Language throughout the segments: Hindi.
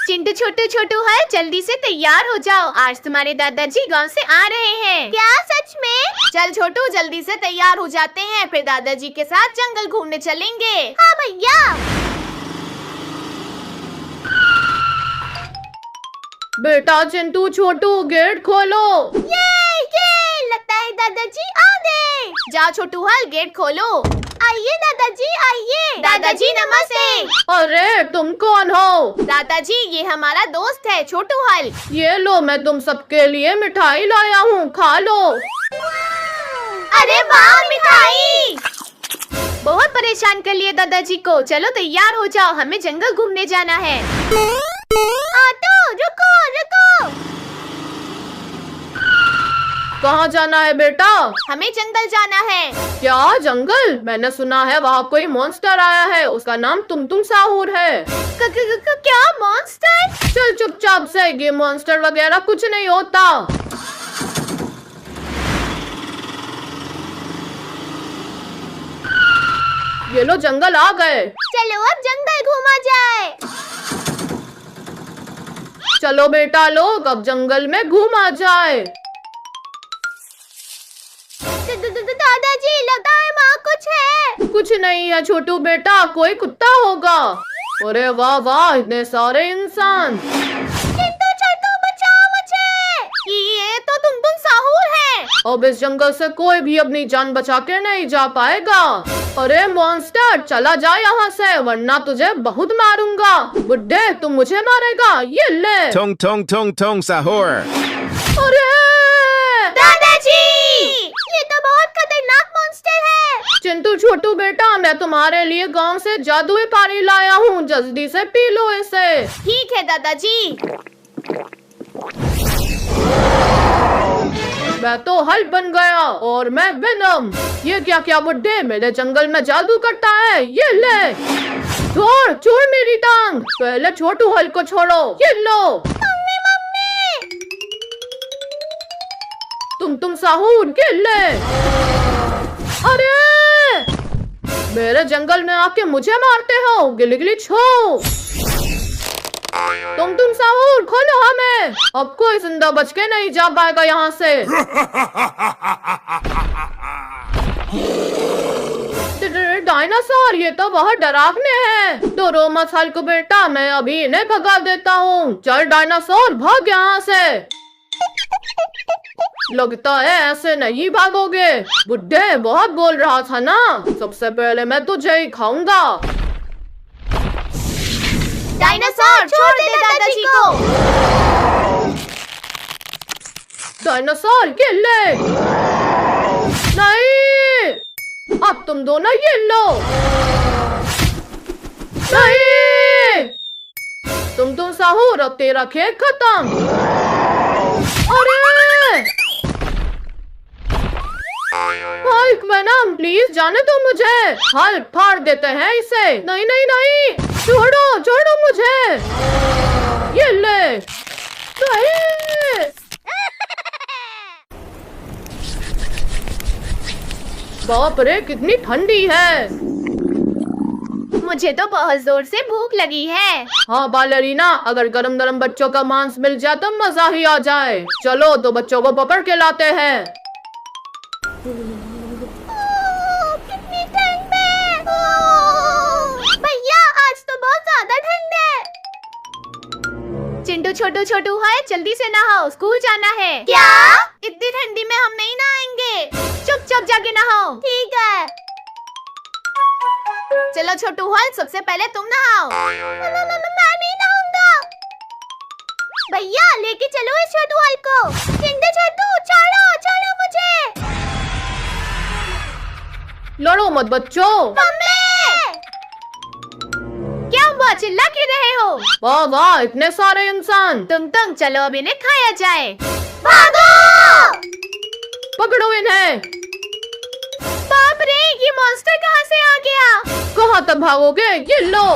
चिंटू छोटू छोटू है, जल्दी से तैयार हो जाओ, आज तुम्हारे दादाजी गांव से आ रहे हैं। क्या सच में? चल छोटू जल्दी से तैयार हो जाते हैं, फिर दादाजी के साथ जंगल घूमने चलेंगे। हाँ भैया। बेटा चिंटू छोटू गेट खोलो। ये लगता है दादाजी आ गए। जाओ छोटू हल गेट खोलो। आइए दादाजी आइए। दादाजी नमस्ते। अरे तुम कौन हो? दादाजी ये हमारा दोस्त है छोटू हल। ये लो मैं तुम सबके लिए मिठाई लाया हूँ, खा लो। अरे वाह मिठाई। बहुत परेशान कर लिए दादाजी को, चलो तैयार हो जाओ, हमें जंगल घूमने जाना है। ऑटो रुको रुको। कहाँ जाना है बेटा? हमें जंगल जाना है। क्या जंगल? मैंने सुना है वहाँ कोई मॉन्स्टर आया है, उसका नाम तुम साहूर है। क्या मॉन्स्टर? चल चुपचाप से, ये मॉन्स्टर वगैरह कुछ नहीं होता। ये लो जंगल आ गए। चलो अब जंगल घूमा जाए। चलो बेटा लोग अब जंगल में घूमा जाए। दादाजी लगता है वहाँ कुछ है। कुछ नहीं है छोटू बेटा, कोई कुत्ता होगा। अरे वाह वाह इतने सारे इंसान। चिंटू छोटू बचाओ मुझे, ये तो तुम साहूर है। अब इस जंगल से कोई भी अपनी जान बचा के नहीं जा पाएगा। अरे मॉन्स्टर चला जा यहाँ से, वरना तुझे बहुत मारूंगा। बुड्ढे तुम मुझे मारेगा, ये ले। Tong tong tong tong sahur. अरे दादाजी ये तो बहुत खतरनाक मॉन्स्टर है। चिंटू छोटू बेटा मैं तुम्हारे लिए गांव से जादुई पानी लाया हूँ, जल्दी से पी लो इसे। ठीक है दादाजी। मैं तो हल बन गया और मैं वेनम। ये क्या क्या बुड्ढे मेरे जंगल में जादू करता है, ये ले। छोड़ मेरी टांग, पहले छोटू हल को छोड़ो, ये लो। Mummy mummy. तुम साहूर के ले। अरे मेरे जंगल में आके मुझे मारते हो, गिली गिली छो। तुम साहूर खोलो हमें, अब कोई जिंदा बच के नहीं जा पाएगा यहाँ से। डायनासोर ये तो बहुत डरावने हैं। तो रो मत हल्क बेटा, मैं अभी इन्हें भगा देता हूँ। चल डायनासोर भाग यहाँ से। लगता है ऐसे नहीं भागोगे, बुड्ढे बहुत बोल रहा था ना। सबसे पहले मैं तुझे ही खाऊंगा। डायनासोर छोड़ दे दादाजी को। डायनासोर ये ले। नहीं अब तुम दोनों ये लो। नहीं तुम साहूर, अब तेरा खेल खत्म। अरे वेनम प्लीज जाने दो मुझे, हाल फाड़ देते हैं इसे। नहीं नहीं नहीं छोड़ो मुझे, ये ले। नहीं बाप रे कितनी ठंडी है। मुझे तो बहुत जोर से भूख लगी है। हाँ बालरीना, अगर गरम गरम बच्चों का मांस मिल जाए तो मजा ही आ जाए। चलो तो बच्चों को पकड़ के लाते हैं। कितनी ठंड है। भैया आज तो बहुत ज्यादा ठंड है। चिंटू छोटू छोटू है, जल्दी से नहाओ, स्कूल जाना है। क्या? इतनी ठंडी में हम नहीं नहाएंगे, चुपचाप जाके नहाओ। ठीक है। चलो छोटू हल सबसे पहले तुम नहाओ। मैं नहीं नहाऊंगा। भैया लेके चलो इस छोटू हल को। चिंटू छोटू छोड़ो मुझे। लड़ो मत बच्चों। मम्मी क्या हुआ, चिल्ला क्यों रहे हो? वाह वाह इतने सारे इंसान। तुम चलो अब इन्हें खाया जाए। भागो! पकड़ो इन्हें। बाप रे ये मॉन्स्टर कहाँ से आ गया? कहाँ तक भागोगे, ये लो।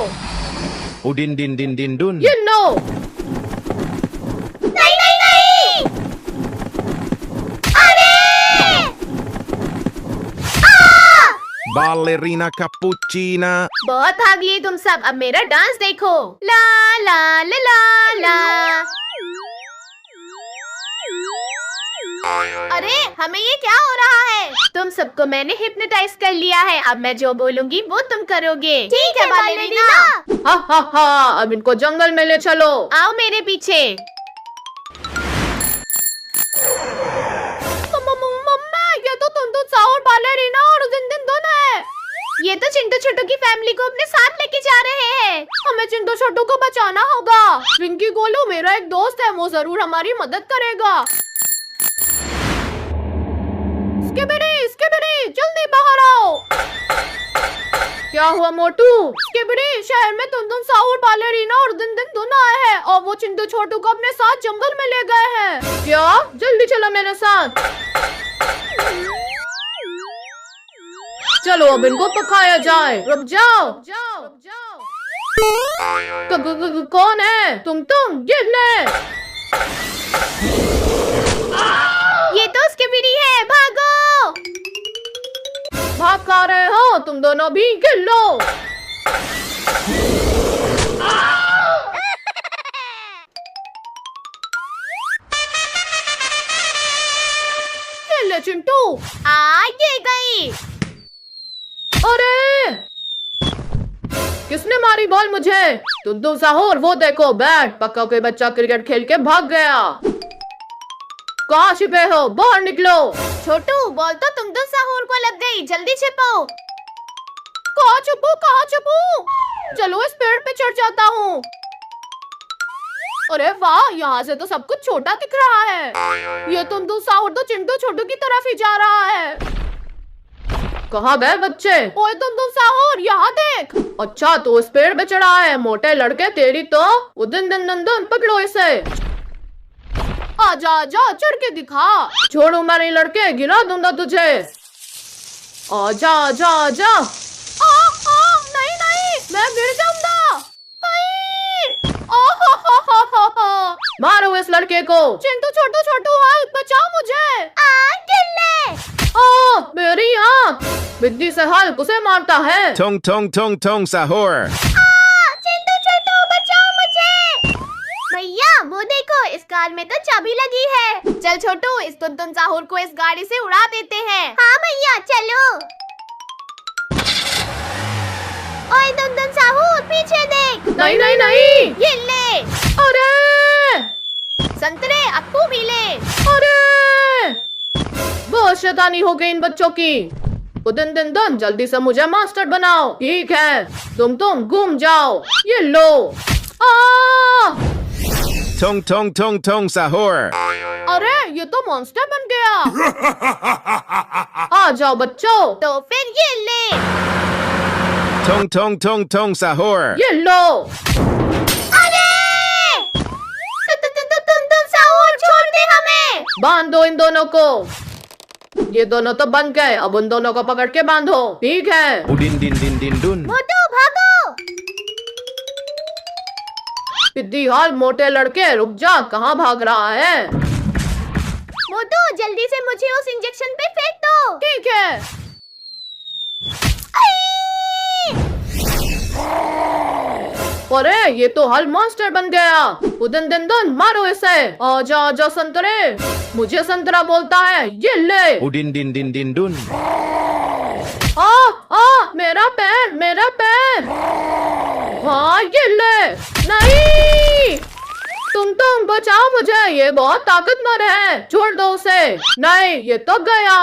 Udin din din din dun. ये लो। नहीं। अरे! Ballerina cappuccina. बहुत भाग लिए तुम सब, अब मेरा डांस देखो। ला ला ला ला हमें ये क्या हो रहा है? तुम सबको मैंने हिप्नोटाइज कर लिया है। अब मैं जो बोलूंगी वो तुम करोगे। ठीक है बालेरिना। हा हा हा, अब इनको जंगल में ले चलो। आओ मेरे पीछे। मम्मा, ये तो तुम साहूर बालेरिना और दिन दिन दोनों है। ये तो चिंटू छोटू की फैमिली को अपने साथ लेके जा रहे हैं। हमें चिंटू छोटू को बचाना होगा। विंकी गोलू मेरा एक दोस्त है, वो जरूर हमारी मदद करेगा। स्किबिडी, जल्दी बाहर आओ। क्या हुआ मोटू? स्किबिडी, शहर में तुम साहूर बालेरिना और दिन दिन दोनों आए हैं और वो चिंटू छोटू को अपने साथ जंगल में ले गए हैं। क्या? जल्दी चलो मेरे साथ। चलो अब इनको पकाया जाए। रुक जाओ। कौन है? तुम ये ले। ये तो स्किबिडी है, भागो। भाग खा रहे हो तुम दोनों भी, गिर लो। ले चिंटू। ये गई। अरे किसने मारी बॉल मुझे? तुम साहूर, वो देखो बैट। पक्का कोई बच्चा क्रिकेट खेल के भाग गया। कहाँ छिपे हो? बाहर निकलो। छोटू, बॉल तो तुम साहूर को लग गई, जल्दी छिपो। कहाँ छुपू? चलो इस पेड़ पे चढ़ जाता हूँ। अरे वाह, यहाँ से तो सब कुछ छोटा दिख रहा है। ये तुम साहूर तो चिंटू छोटू की तरफ ही जा रहा है। कहाँ गए बच्चे? ओए तुम साहूर, यहाँ देख। अच्छा, तो उस पेड़ पे चढ़ा है। मोटे लड़के, तेरी तो दिन नंदन, पकड़ो इसे। आजा चढ़ के दिखा। छोड़ो मेरे लड़के, गिरा दूंगा तुझे। आजा। नहीं, मैं गिर जाऊंगा। मारो इस लड़के को। चिंटू छोटू हेल्प, बचाओ मुझे। मेरी आँख। बिद्दी से हल्क उसे मारता है। Tong Sahur. चिंटू छोटू, बचाओ मुझे। भैया वो देखो, इस कार में तो चाबी लगी है। चल छोटू, इस तुम साहूर को इस गाड़ी से उड़ा देते हैं। हाँ भैया, चलो। ओए तुम साहूर, पीछे देख। नहीं। ये ले। अरे संतरे, अप्पू भी ले। अरे बहुत शैतानी हो गई इन बच्चों की। दिन जल्दी से मुझे मास्टर बनाओ। ठीक है, तुम घूम जाओ। ये लो। Tong Sahur. अरे ये तो मॉन्स्टर बन गया। आ जाओ बच्चों। तो फिर ये ले। Tong Sahur. ये लो। अरे तुम साहूर, छोड़ दे हमें। बांध दो इन दोनों को। ये दोनों तो बन गए, अब उन दोनों को पकड़ के बांधो। ठीक है। Udin. मोटू भागो। पिद्दी हाल, मोटे लड़के, रुक जा। कहाँ भाग रहा है? मोटू, जल्दी से मुझे उस इंजेक्शन पे फेंक दो। ठीक है। अरे ये तो हल मॉन्स्टर बन गया। दिन मारो इसे। आजा संतरे। मुझे संतरा बोलता है। ये ले। Udin. मेरा पैर। हाँ ये ले। नहीं, तुम बचाओ मुझे, ये बहुत ताकतवर है। छोड़ दो उसे। नहीं, ये तो गया।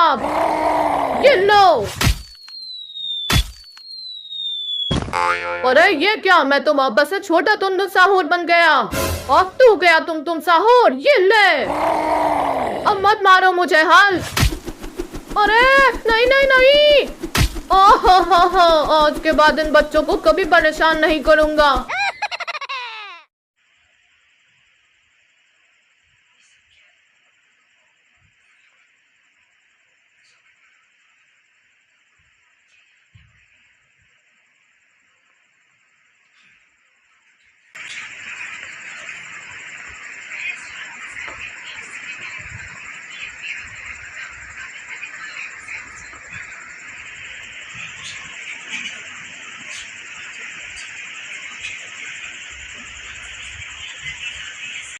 ये लो। अरे ये क्या, मैं तो वापस से छोटा तुम साहूर बन गया। और तू गया तुम साहूर। ये ले। अब मत मारो मुझे हाल। अरे नहीं। ओह, आज के बाद इन बच्चों को कभी परेशान नहीं करूंगा।